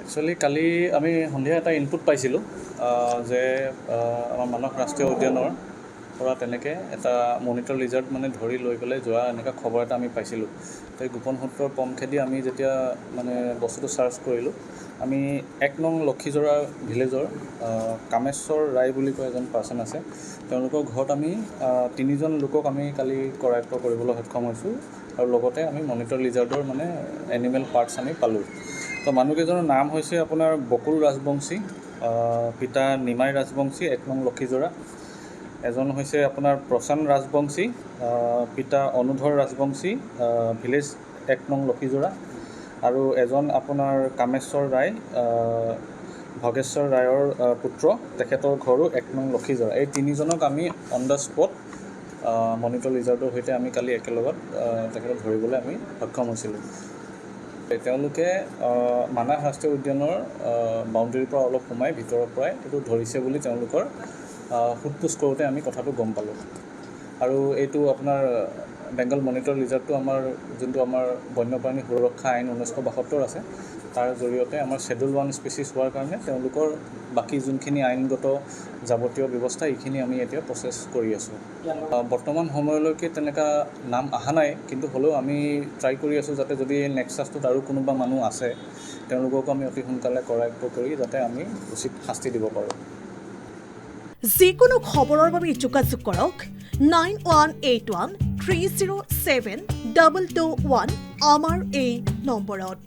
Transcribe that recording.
Actually কালি আমি সন্ধিয়া এটা ইনপুট পাইছিলোঁ যে আমাৰ মানস ৰাষ্ট্ৰীয় উদ্যানৰ পৰা তেনেকৈ এটা মনিটৰ লিজাৰ্ড মানে ধৰি লৈ পেলাই যোৱা এনেকুৱা খবৰ এটা আমি পাইছিলোঁ। তো এই গোপন সূত্ৰৰ পমখেদি আমি যেতিয়া মানে বস্তুটো চাৰ্চ কৰিলোঁ, আমি 1 নং লক্ষীজোৰা ভিলেজৰ কামেশ্বৰ ৰায় বুলি কয় এজন পাৰ্চন আছে। তেওঁলোকৰ ঘৰত আমি 3জন লোকক আমি কালি কৰায়ত্ব কৰিবলৈ সক্ষম হৈছোঁ আৰু লগতে আমি মনিটৰ লিজাৰ্ডৰ মানে এনিমেল পাৰ্টছ আমি পালোঁ। তো মানুহকেইজনৰ নাম হৈছে আপোনাৰ বকুল ৰাজবংশী, পিতা নিমাই ৰাজবংশী 1 নং লক্ষীজোৰা। এজন হৈছে আপোনাৰ প্ৰশান্ত ৰাজবংশী, পিতা অনুধৰ ৰাজবংশী, ভিলেজ 1 নং লক্ষীজোৰা। আৰু এজন আপোনাৰ কামেশ্বৰ ৰায়, ভগেশ্বৰ ৰায়ৰ পুত্ৰ, তেখেতৰ ঘৰো 1 নং লক্ষীজোৰা। এই 3জনক আমি অন দ্য স্পট মনিটৰ লিজাৰ্ডৰ সৈতে আমি কালি একেলগত তেখেতক ধৰিবলৈ আমি সক্ষম হৈছিলোঁ। তেওঁলোকে মানাহ ৰাষ্ট্ৰীয় উদ্যানৰ বাউণ্ডেৰীৰ পৰা অলপ সোমাই ভিতৰৰ পৰাই এইটো ধৰিছে বুলি তেওঁলোকৰ সোধ-পোছ কৰোঁতে আমি কথাটো গম পালোঁ। আৰু এইটো আপোনাৰ বেংগল মনিটৰ লিজাৰ্ডটো আমাৰ যোনটো আমাৰ বন্যপ্ৰাণী সুৰক্ষা আইন 1972 আছে, তাৰ জৰিয়তে আমাৰ Schedule 1 স্পেচিছ হোৱাৰ কাৰণে তেওঁলোকৰ বাকী যোনখিনি আইনগত যাৱতীয় ব্যৱস্থা এইখিনি আমি এতিয়া প্ৰচেছ কৰি আছোঁ। বৰ্তমান সময়লৈকে তেনেকুৱা নাম অহা নাই, কিন্তু হ'লেও আমি ট্ৰাই কৰি আছোঁ যাতে যদি নেক্সাছটোত আৰু কোনোবা মানুহ আছে তেওঁলোককো আমি অতি সোনকালে কৰায়ত্ব কৰি যাতে আমি উচিত শাস্তি দিব পাৰোঁ। যিকোনো খবৰৰ বাবে যোগাযোগ কৰক 9181 307 221 আমাৰ এই নম্বৰত।